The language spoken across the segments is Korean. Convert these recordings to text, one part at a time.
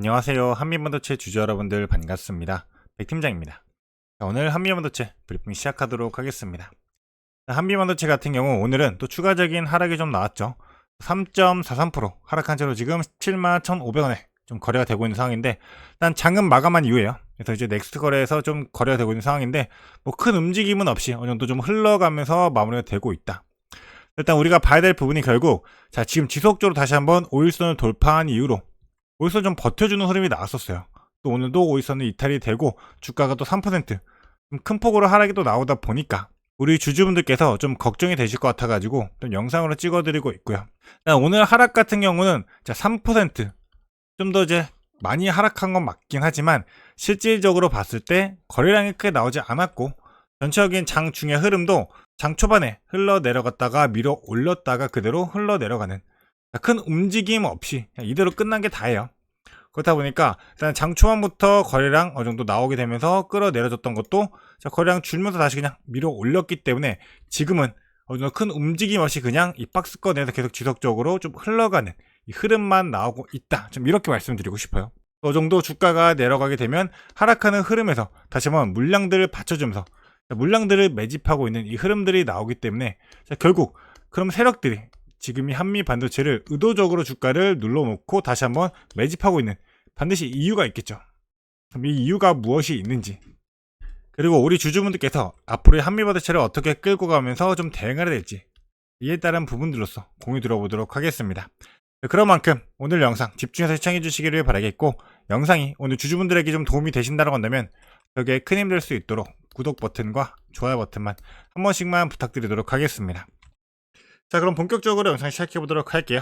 안녕하세요. 한미반도체 주주 여러분들 반갑습니다. 백팀장입니다. 오늘 한미반도체 브리핑 시작하도록 하겠습니다. 한미반도체 같은 경우 오늘은 또 추가적인 하락이 좀 나왔죠. 3.43% 하락한 채로 지금 71,500원에 좀 거래가 되고 있는 상황인데, 일단 장은 마감한 이후에요. 그래서 이제 넥스트 거래에서 좀 거래가 되고 있는 상황인데, 뭐 큰 움직임은 없이 어느 정도 좀 흘러가면서 마무리가 되고 있다. 일단 우리가 봐야 될 부분이 결국 지금 지속적으로 다시 한번 5일선을 돌파한 이후로 오일선 좀 버텨주는 흐름이 나왔었어요. 또 오늘도 오일선은 이탈이 되고 주가가 또 3% 좀 큰 폭으로 하락이 또 나오다 보니까 우리 주주분들께서 좀 걱정이 되실 것 같아가지고 좀 영상으로 찍어드리고 있고요. 오늘 하락 같은 경우는 3% 좀 더 이제 많이 하락한 건 맞긴 하지만 실질적으로 봤을 때 거래량이 크게 나오지 않았고, 전체적인 장 중의 흐름도 장 초반에 흘러 내려갔다가 밀어 올렸다가 그대로 흘러 내려가는 큰 움직임 없이 그냥 이대로 끝난 게 다예요. 그렇다 보니까 일단 장 초반부터 거래량 어느 정도 나오게 되면서 끌어내려졌던 것도 거래량 줄면서 다시 그냥 밀어 올렸기 때문에 지금은 어느 정도 큰 움직임 없이 그냥 이 박스권 내에서 계속 지속적으로 좀 흘러가는 이 흐름만 나오고 있다. 좀 이렇게 말씀드리고 싶어요. 그 정도 주가가 내려가게 되면 하락하는 흐름에서 다시 한번 물량들을 받쳐주면서 물량들을 매집하고 있는 이 흐름들이 나오기 때문에 결국 그럼 세력들이 지금 이 한미 반도체를 의도적으로 주가를 눌러놓고 다시 한번 매집하고 있는 반드시 이유가 있겠죠. 그럼 이 이유가 무엇이 있는지, 그리고 우리 주주분들께서 앞으로의 한미 반도체를 어떻게 끌고 가면서 좀 대응을 해야 될지, 이에 따른 부분들로서 공유 들어보도록 하겠습니다. 그런 만큼 오늘 영상 집중해서 시청해 주시기를 바라겠고, 영상이 오늘 주주분들에게 좀 도움이 되신다고 한다면 여기에 큰 힘 될 수 있도록 구독 버튼과 좋아요 버튼만 한 번씩만 부탁드리도록 하겠습니다. 자, 그럼 본격적으로 영상 시작해 보도록 할게요.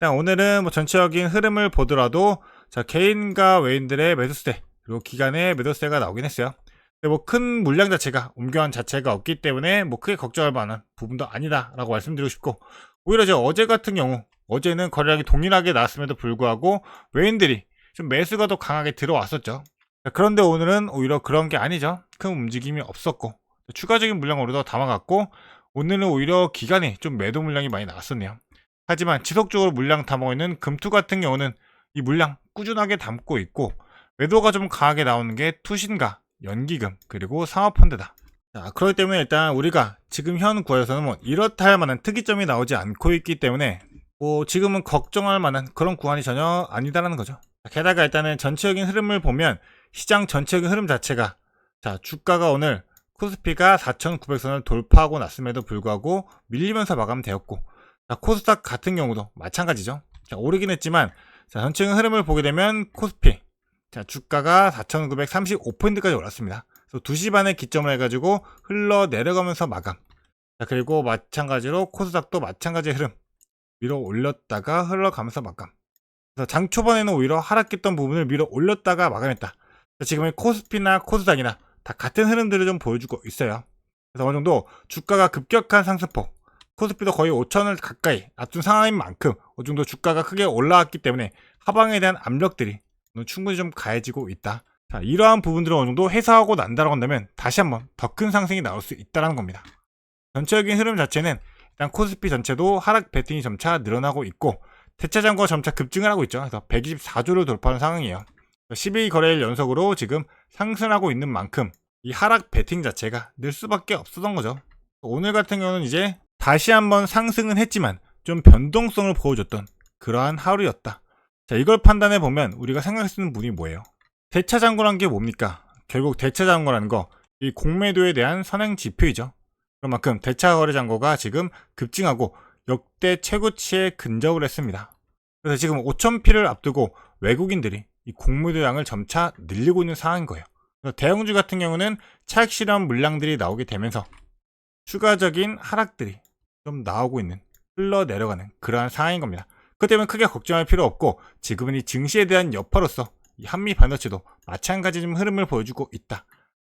오늘은 전체적인 흐름을 보더라도 개인과 외인들의 매도세, 그리고 기관의 매도세가 나오긴 했어요. 큰 물량 자체가 옮겨간 자체가 없기 때문에 크게 걱정할 만한 부분도 아니다라고 말씀드리고 싶고, 오히려 어제 같은 경우 어제는 거래량이 동일하게 나왔음에도 불구하고 외인들이 좀 매수가 더 강하게 들어왔었죠. 그런데 오늘은 오히려 그런 게 아니죠. 큰 움직임이 없었고 추가적인 물량을 오히려 더 담아갔고, 오늘은 오히려 기간에 좀 매도 물량이 많이 나왔었네요. 하지만 지속적으로 물량 담고 있는 금투 같은 경우는 이 물량 꾸준하게 담고 있고, 매도가 좀 강하게 나오는 게 투신가, 연기금, 그리고 상업펀드다. 그렇기 때문에 일단 우리가 지금 현 구간에서는 이렇다 할 만한 특이점이 나오지 않고 있기 때문에 지금은 걱정할 만한 그런 구간이 전혀 아니다라는 거죠. 게다가 일단은 전체적인 흐름을 보면 시장 전체적인 흐름 자체가 주가가 오늘 코스피가 4,900선을 돌파하고 났음에도 불구하고 밀리면서 마감되었고, 코스닥 같은 경우도 마찬가지죠. 오르긴 했지만 전체적인 흐름을 보게 되면 코스피 주가가 4,935포인트까지 올랐습니다. 그래서 2시 반에 기점을 해가지고 흘러 내려가면서 마감. 그리고 마찬가지로 코스닥도 마찬가지의 흐름, 밀어 올렸다가 흘러가면서 마감. 그래서 장 초반에는 오히려 하락했던 부분을 밀어 올렸다가 마감했다. 지금의 코스피나 코스닥이나 다 같은 흐름들을 좀 보여주고 있어요. 그래서 어느 정도 주가가 급격한 상승폭, 코스피도 거의 5,000을 가까이 앞둔 상황인 만큼 어느 정도 주가가 크게 올라왔기 때문에 하방에 대한 압력들이 충분히 좀 가해지고 있다. 이러한 부분들을 어느 정도 해소하고 난다라고 한다면 다시 한번 더 큰 상승이 나올 수 있다는 겁니다. 전체적인 흐름 자체는 일단 코스피 전체도 하락 패턴이 점차 늘어나고 있고, 대차장고가 점차 급증을 하고 있죠. 그래서 124조를 돌파하는 상황이에요. 12일 거래일 연속으로 지금 상승하고 있는 만큼 이 하락 배팅 자체가 늘 수밖에 없었던 거죠. 오늘 같은 경우는 이제 다시 한번 상승은 했지만 좀 변동성을 보여줬던 그러한 하루였다. 이걸 판단해 보면 우리가 생각할 수 있는 부분이 뭐예요? 대차장고란 게 뭡니까? 결국 대차장고라는 거, 이 공매도에 대한 선행 지표이죠. 그만큼 대차거래장고가 지금 급증하고 역대 최고치에 근접을 했습니다. 그래서 지금 5,000피를 앞두고 외국인들이 이 공매도량을 점차 늘리고 있는 상황인 거예요. 그래서 대형주 같은 경우는 차익 실현 물량들이 나오게 되면서 추가적인 하락들이 좀 나오고 있는, 흘러내려가는 그러한 상황인 겁니다. 그렇기 때문에 크게 걱정할 필요 없고, 지금은 이 증시에 대한 여파로서 이 한미 반도체도 마찬가지 좀 흐름을 보여주고 있다.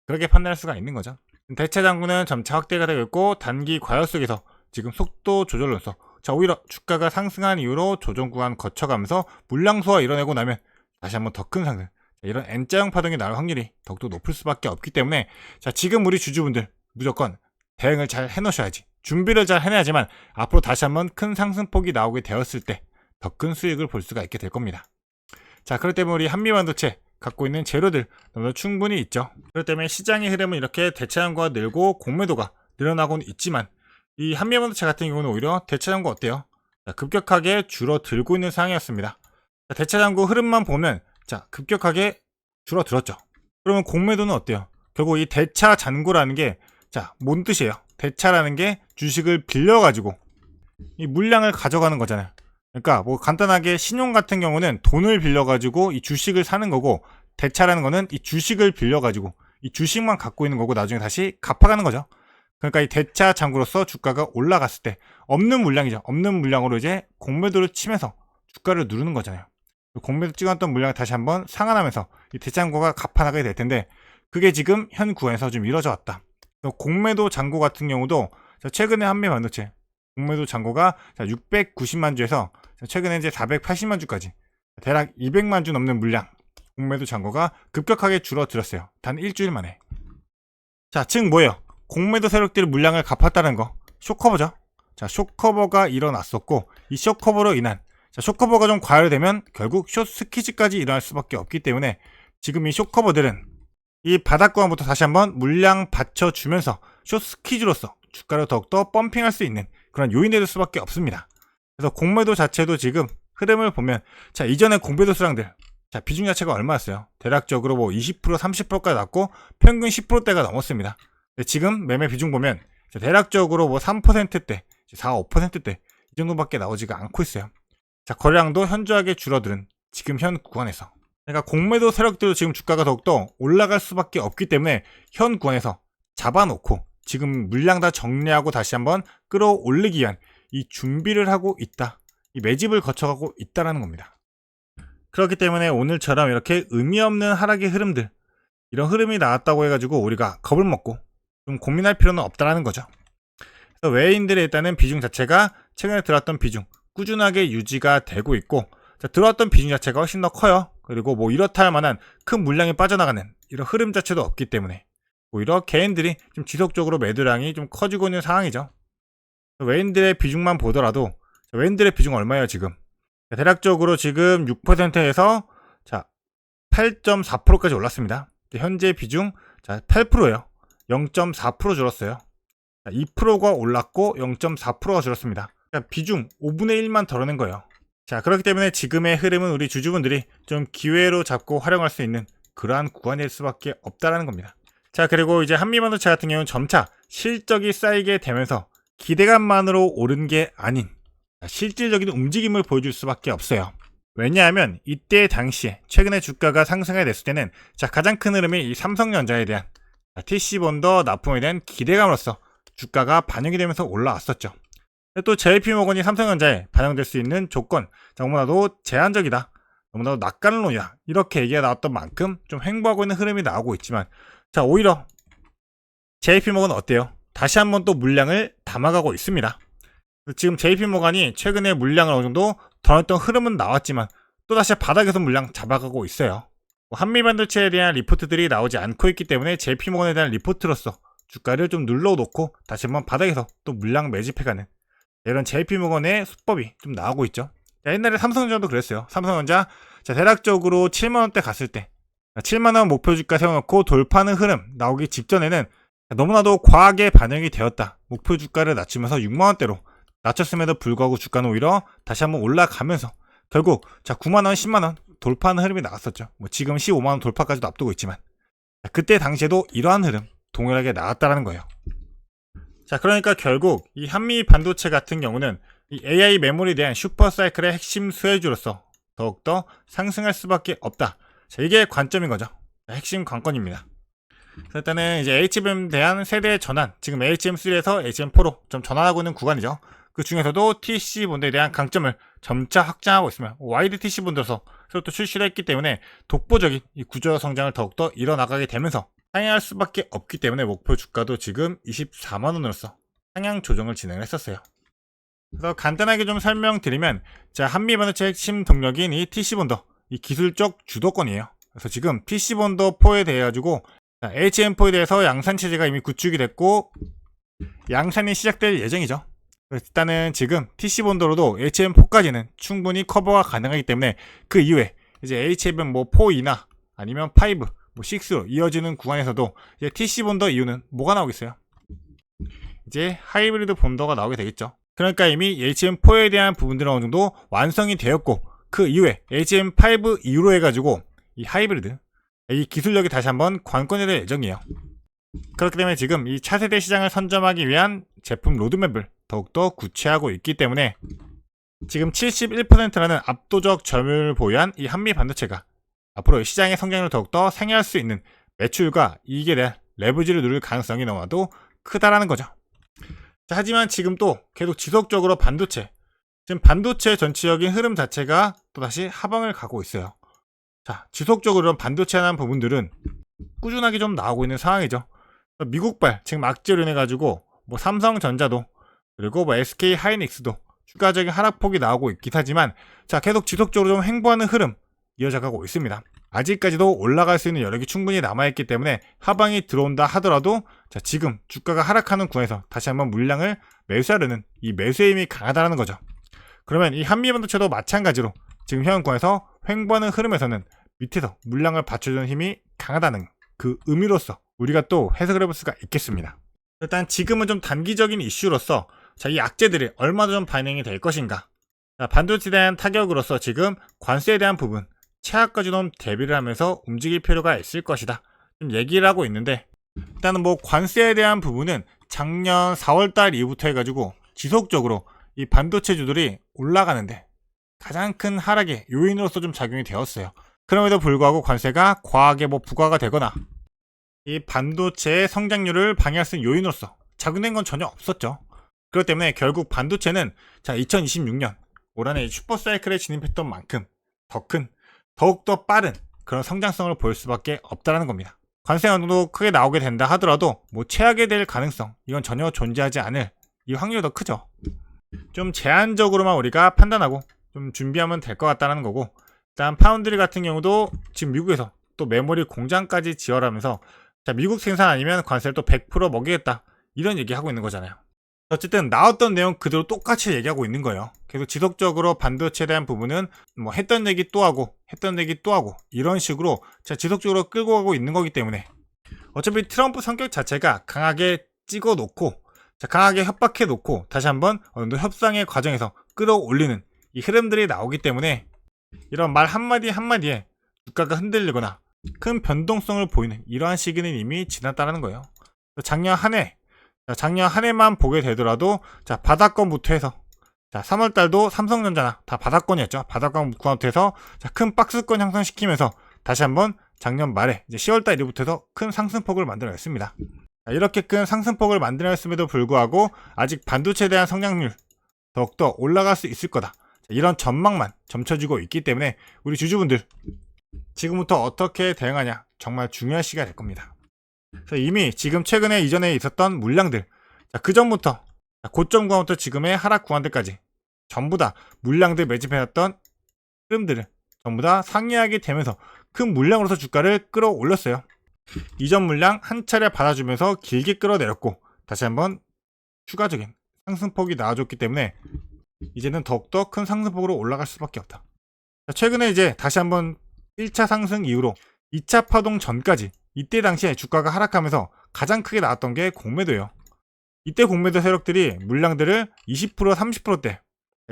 그렇게 판단할 수가 있는 거죠. 대차장고는 점차 확대가 되고 있고, 단기 과열 속에서 지금 속도 조절로서 오히려 주가가 상승한 이후로 조정 구간 거쳐가면서 물량 소화 이뤄내고 나면 다시 한번 더 큰 상승, 이런 N자형 파동이 나올 확률이 더욱더 높을 수밖에 없기 때문에 지금 우리 주주분들 무조건 대응을 잘 해놓으셔야지, 준비를 잘 해내야지만 앞으로 다시 한번 큰 상승폭이 나오게 되었을 때 더 큰 수익을 볼 수가 있게 될 겁니다. 자, 그렇기 때문에 우리 한미반도체 갖고 있는 재료들 너무 충분히 있죠. 그렇기 때문에 시장의 흐름은 이렇게 대차장고가 늘고 공매도가 늘어나고는 있지만 이 한미반도체 같은 경우는 오히려 대차장고 어때요? 자, 급격하게 줄어들고 있는 상황이었습니다. 자, 대차장고 흐름만 보면 자, 급격하게 줄어들었죠. 그러면 공매도는 어때요? 결국 이 대차잔고라는 게 자, 뭔 뜻이에요? 대차라는 게 주식을 빌려가지고 이 물량을 가져가는 거잖아요. 그러니까 뭐 간단하게 신용 같은 경우는 돈을 빌려가지고 이 주식을 사는 거고, 대차라는 거는 이 주식을 빌려가지고 이 주식만 갖고 있는 거고 나중에 다시 갚아가는 거죠. 그러니까 이 대차 잔고로서 주가가 올라갔을 때 없는 물량이죠. 없는 물량으로 이제 공매도를 치면서 주가를 누르는 거잖아요. 공매도 찍었던 물량을 다시 한번 상환하면서 이 대차 잔고가 갚아나가게 될 텐데, 그게 지금 현 구간에서 좀 이뤄져 왔다. 공매도 잔고 같은 경우도 최근에 한미반도체 공매도 잔고가 690만 주에서 최근에 이제 480만 주까지 대략 200만 주 넘는 물량 공매도 잔고가 급격하게 줄어들었어요. 단 일주일 만에. 자, 즉 뭐예요? 공매도 세력들이 물량을 갚았다는 거, 쇼커버죠. 자, 쇼커버가 일어났었고, 이 쇼커버로 인한 쇼커버가 좀 과열되면 결국 숏스퀴즈까지 일어날 수밖에 없기 때문에 지금 이 쇼커버들은 이 바닥구간부터 다시 한번 물량 받쳐주면서 숏스퀴즈로서 주가를 더욱더 펌핑할 수 있는 그런 요인이 될 수밖에 없습니다. 그래서 공매도 자체도 지금 흐름을 보면 자, 이전에 공매도 수량들 자, 비중 자체가 얼마였어요? 대략적으로 뭐 20% 30%까지 났고 평균 10%대가 넘었습니다. 지금 매매 비중 보면 대략적으로 뭐 3%대 4, 5%대 이 정도밖에 나오지가 않고 있어요. 자, 거래량도 현저하게 줄어드는 지금 현 구간에서, 그러니까 공매도 세력들도 지금 주가가 더욱더 올라갈 수밖에 없기 때문에 현 구간에서 잡아놓고 지금 물량 다 정리하고 다시 한번 끌어올리기 위한 이 준비를 하고 있다. 이 매집을 거쳐가고 있다라는 겁니다. 그렇기 때문에 오늘처럼 이렇게 의미 없는 하락의 흐름들, 이런 흐름이 나왔다고 해가지고 우리가 겁을 먹고 좀 고민할 필요는 없다라는 거죠. 그래서 외인들의 일단은 비중 자체가 최근에 들어왔던 비중 꾸준하게 유지가 되고 있고, 자, 들어왔던 비중 자체가 훨씬 더 커요. 그리고 뭐 이렇다 할 만한 큰 물량이 빠져나가는 이런 흐름 자체도 없기 때문에 오히려 개인들이 좀 지속적으로 매도량이 좀 커지고 있는 상황이죠. 외인들의 비중만 보더라도 외인들의 비중 얼마예요 지금? 대략적으로 지금 6%에서 자 8.4%까지 올랐습니다. 현재 비중 자 8%예요. 0.4% 줄었어요. 2%가 올랐고 0.4%가 줄었습니다. 그러니까 비중 5분의 1만 덜어낸 거예요. 자, 그렇기 때문에 지금의 흐름은 우리 주주분들이 좀 기회로 잡고 활용할 수 있는 그러한 구간일 수밖에 없다라는 겁니다. 자, 그리고 이제 한미반도체 같은 경우는 점차 실적이 쌓이게 되면서 기대감만으로 오른 게 아닌 실질적인 움직임을 보여줄 수밖에 없어요. 왜냐하면 이때 당시에 최근에 주가가 상승해 냈을 때는 자, 가장 큰 흐름이 이 삼성전자에 대한 TC본더 납품에 대한 기대감으로서 주가가 반영이 되면서 올라왔었죠. 또 JP모건이 삼성전자에 반영될 수 있는 조건 너무나도 제한적이다, 너무나도 낙관론이다 이렇게 얘기가 나왔던 만큼 좀 횡보하고 있는 흐름이 나오고 있지만, 자, 오히려 JP모건은 어때요? 다시 한번 또 물량을 담아가고 있습니다. 지금 JP모건이 최근에 물량을 어느 정도 더 했던 흐름은 나왔지만 또다시 바닥에서 물량 잡아가고 있어요. 한미반도체에 대한 리포트들이 나오지 않고 있기 때문에 JP모건에 대한 리포트로서 주가를 좀 눌러놓고 다시 한번 바닥에서 또 물량 매집해가는 이런 JP모건의 수법이 좀 나오고 있죠. 자, 옛날에 삼성전자도 그랬어요. 삼성전자 자, 대략적으로 7만원대 갔을 때 7만원 목표 주가 세워놓고 돌파하는 흐름 나오기 직전에는 너무나도 과하게 반영이 되었다. 목표 주가를 낮추면서 6만원대로 낮췄음에도 불구하고 주가는 오히려 다시 한번 올라가면서 결국 자 9만원 10만원 돌파하는 흐름이 나왔었죠. 뭐 지금 15만원 돌파까지도 앞두고 있지만 자, 그때 당시에도 이러한 흐름 동일하게 나왔다라는 거예요. 자, 그러니까 결국 이 한미 반도체 같은 경우는 이 AI 메모리에 대한 슈퍼사이클의 핵심 수혜주로서 더욱더 상승할 수밖에 없다. 자, 이게 관점인 거죠. 핵심 관건입니다. 그래서 일단은 이제 HBM에 대한 세대 전환, 지금 HBM3에서 HBM4로 좀 전환하고 있는 구간이죠. 그 중에서도 TC본드에 대한 강점을 점차 확장하고 있으면 와이드 TC본드로서 새로 또 출시를 했기 때문에 독보적인 이 구조 성장을 더욱더 이뤄나가게 되면서 상향할 수밖에 없기 때문에 목표 주가도 지금 24만원으로서 상향 조정을 진행을 했었어요. 그래서 간단하게 좀 설명드리면 자, 한미반도체 핵심 동력인 이 TC본더 이 기술적 주도권이에요. 그래서 지금 TC본더4에 대해 가지고 HM4에 대해서 양산 체제가 이미 구축이 됐고 양산이 시작될 예정이죠. 일단은 지금 TC본더로도 HM4까지는 충분히 커버가 가능하기 때문에 그 이후에 이제 HFM 뭐 4이나 아니면 5, 뭐 6로 이어지는 구간에서도 이제 TC 본더 이후는 뭐가 나오겠어요? 이제 하이브리드 본더가 나오게 되겠죠. 그러니까 이미 HM4에 대한 부분들은 어느 정도 완성이 되었고, 그 이후에 HM5 이후로 해가지고 이 하이브리드, 이 기술력이 다시 한번 관건이 될 예정이에요. 그렇기 때문에 지금 이 차세대 시장을 선점하기 위한 제품 로드맵을 더욱더 구체화하고 있기 때문에 지금 71%라는 압도적 점유율을 보유한 이 한미 반도체가 앞으로 시장의 성장률을 더욱더 상회할 수 있는 매출과 이익에 대한 레버리지를 누릴 가능성이 너무나도 크다라는 거죠. 자, 하지만 지금 또 계속 지속적으로 지금 반도체 전체적인 흐름 자체가 또다시 하방을 가고 있어요. 자, 지속적으로 반도체에 대한 부분들은 꾸준하게 좀 나오고 있는 상황이죠. 미국발 지금 악재로 인해 가지고 뭐 삼성전자도 그리고 뭐 SK 하이닉스도 추가적인 하락폭이 나오고 있긴 하지만, 자, 계속 지속적으로 좀 횡보하는 흐름 이어져가고 있습니다. 아직까지도 올라갈 수 있는 여력이 충분히 남아있기 때문에 하방이 들어온다 하더라도, 자, 지금 주가가 하락하는 구간에서 다시 한번 물량을 매수하려는 이 매수의 힘이 강하다는 거죠. 그러면 이 한미반도체도 마찬가지로 지금 현 구간에서 횡보하는 흐름에서는 밑에서 물량을 받쳐주는 힘이 강하다는 그 의미로서 우리가 또 해석을 해볼 수가 있겠습니다. 일단 지금은 좀 단기적인 이슈로서, 자, 이 악재들이 얼마나 좀 반영이 될 것인가. 자, 반도체에 대한 타격으로서 지금 관세에 대한 부분 최악까지 좀 대비를 하면서 움직일 필요가 있을 것이다, 좀 얘기를 하고 있는데, 일단은 뭐 관세에 대한 부분은 작년 4월달 이후부터 해가지고 지속적으로 이 반도체주들이 올라가는데 가장 큰 하락의 요인으로서 좀 작용이 되었어요. 그럼에도 불구하고 관세가 과하게 뭐 부과가 되거나 이 반도체의 성장률을 방해할 수 있는 요인으로서 작용된 건 전혀 없었죠. 그렇기 때문에 결국 반도체는, 자, 2026년 올 한해 슈퍼사이클에 진입했던 만큼 더욱더 빠른 그런 성장성을 보일 수밖에 없다는 겁니다. 관세 어느정도 크게 나오게 된다 하더라도 뭐 최악이 될 가능성, 이건 전혀 존재하지 않을 이 확률이 더 크죠. 좀 제한적으로만 우리가 판단하고 좀 준비하면 될 것 같다는 거고, 일단 파운드리 같은 경우도 지금 미국에서 또 메모리 공장까지 지어라면서, 자, 미국 생산 아니면 관세를 또 100% 먹이겠다, 이런 얘기하고 있는 거잖아요. 어쨌든 나왔던 내용 그대로 똑같이 얘기하고 있는 거예요. 계속 지속적으로 반도체에 대한 부분은 뭐 했던 얘기 또 하고 이런 식으로, 자, 지속적으로 끌고 가고 있는 거기 때문에 어차피 트럼프 성격 자체가 강하게 찍어 놓고, 자, 강하게 협박해 놓고 다시 한번 어느 정도 협상의 과정에서 끌어올리는 이 흐름들이 나오기 때문에 이런 말 한마디 한마디에 주가가 흔들리거나 큰 변동성을 보이는 이러한 시기는 이미 지났다는 거예요. 작년 한 해만 보게 되더라도, 자, 바닥권부터 해서, 자, 3월달도 삼성전자나 다 바닥권이었죠. 바닥권 구간부터 해서, 자, 큰 박스권 형성시키면서 다시 한번 작년 말에 이제 10월달 이후부터 해서 큰 상승폭을 만들어냈습니다. 자, 이렇게 큰 상승폭을 만들어냈음에도 불구하고 아직 반도체에 대한 성장률 더욱더 올라갈 수 있을 거다, 자, 이런 전망만 점쳐지고 있기 때문에 우리 주주분들 지금부터 어떻게 대응하냐 정말 중요한 시기가 될 겁니다. 그래서 이미 지금 최근에 이전에 있었던 물량들, 자, 그 전부터 고점 구간부터 지금의 하락 구간들까지 전부 다 물량들 매집해놨던 흐름들을 전부 다 상회하게 되면서 큰 물량으로서 주가를 끌어올렸어요. 이전 물량 한 차례 받아주면서 길게 끌어내렸고 다시 한번 추가적인 상승폭이 나와줬기 때문에 이제는 더욱더 큰 상승폭으로 올라갈 수밖에 없다. 자, 최근에 이제 다시 한번 1차 상승 이후로 2차 파동 전까지 이때 당시에 주가가 하락하면서 가장 크게 나왔던 게 공매도예요. 이때 공매도 세력들이 물량들을 20% 30%대,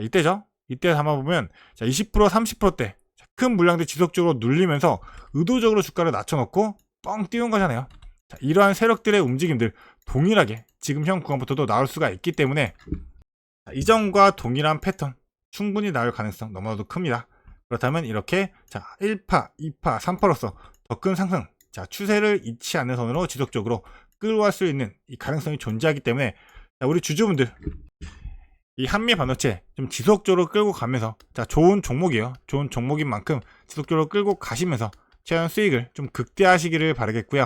이때죠. 이때 담아보면 20% 30%대 큰 물량들 지속적으로 눌리면서 의도적으로 주가를 낮춰놓고 뻥 띄운 거잖아요. 자, 이러한 세력들의 움직임들 동일하게 지금 현 구간부터도 나올 수가 있기 때문에, 자, 이전과 동일한 패턴 충분히 나올 가능성 너무나도 큽니다. 그렇다면 이렇게, 자, 1파, 2파, 3파로서 더 큰 상승, 자, 추세를 잃지 않는 선으로 지속적으로 끌어갈 수 있는 이 가능성이 존재하기 때문에, 자, 우리 주주분들 이 한미 반도체 좀 지속적으로 끌고 가면서, 자, 좋은 종목이에요. 좋은 종목인 만큼 지속적으로 끌고 가시면서 최대한 수익을 좀 극대화하시기를 바라겠고요.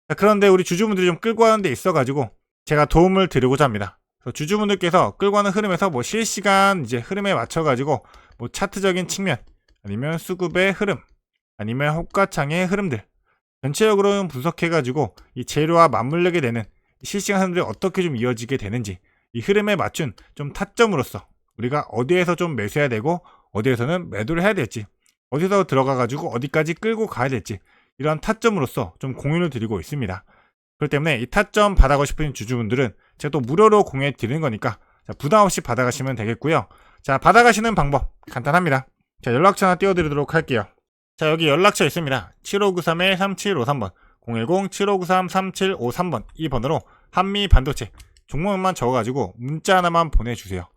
자, 그런데 우리 주주분들이 좀 끌고 가는 데 있어가지고 제가 도움을 드리고자 합니다. 그래서 주주분들께서 끌고 가는 흐름에서 뭐 실시간 이제 흐름에 맞춰가지고 뭐 차트적인 측면 아니면 수급의 흐름 아니면 호가창의 흐름들 전체적으로 분석해가지고 이 재료와 맞물리게 되는 실시간 흐름들이 어떻게 좀 이어지게 되는지, 이 흐름에 맞춘 좀 타점으로서 우리가 어디에서 좀 매수해야 되고 어디에서는 매도를 해야 될지 어디서 들어가가지고 어디까지 끌고 가야 될지 이런 타점으로서 좀 공유를 드리고 있습니다. 그렇기 때문에 이 타점 받아가고 싶은 주주분들은 제가 또 무료로 공유해 드리는 거니까 부담 없이 받아가시면 되겠고요. 자, 받아가시는 방법 간단합니다. 자, 연락처 하나 띄워드리도록 할게요. 자, 여기 연락처 있습니다. 7593-3753번 010-7593-3753번 이 번호로 한미반도체 종목만 적어가지고 문자 하나만 보내주세요.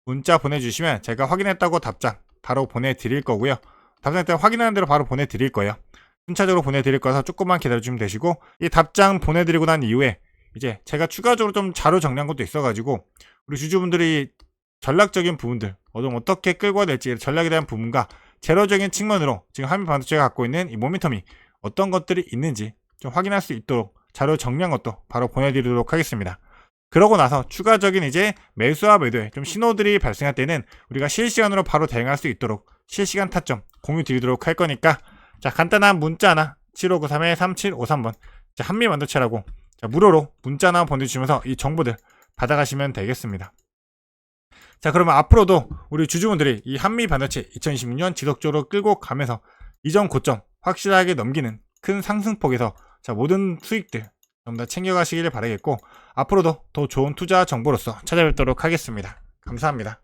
문자 보내주시면 제가 확인했다고 답장 바로 보내드릴 거고요. 답장 때 확인하는 대로 바로 보내드릴 거예요. 순차적으로 보내드릴 거라서 조금만 기다려주면 되시고, 이 답장 보내드리고 난 이후에 이제 제가 추가적으로 좀 자료 정리한 것도 있어가지고 우리 주주분들이 전략적인 부분들 어떻게 끌고 가야 될지 전략에 대한 부분과 재료적인 측면으로 지금 한미반도체가 갖고 있는 이 모멘텀이 어떤 것들이 있는지 좀 확인할 수 있도록 자료 정리한 것도 바로 보내드리도록 하겠습니다. 그러고 나서 추가적인 이제 매수와 매도에 좀 신호들이 발생할 때는 우리가 실시간으로 바로 대응할 수 있도록 실시간 타점 공유 드리도록 할 거니까, 자, 간단한 문자 하나 7593-3753번 한미반도체라고 무료로 문자 하나 보내주시면서 이 정보들 받아가시면 되겠습니다. 자, 그러면 앞으로도 우리 주주분들이 이 한미반도체 2026년 지속적으로 끌고 가면서 이전 고점 확실하게 넘기는 큰 상승폭에서 모든 수익들 전부 다 챙겨가시길 바라겠고, 앞으로도 더 좋은 투자 정보로서 찾아뵙도록 하겠습니다. 감사합니다.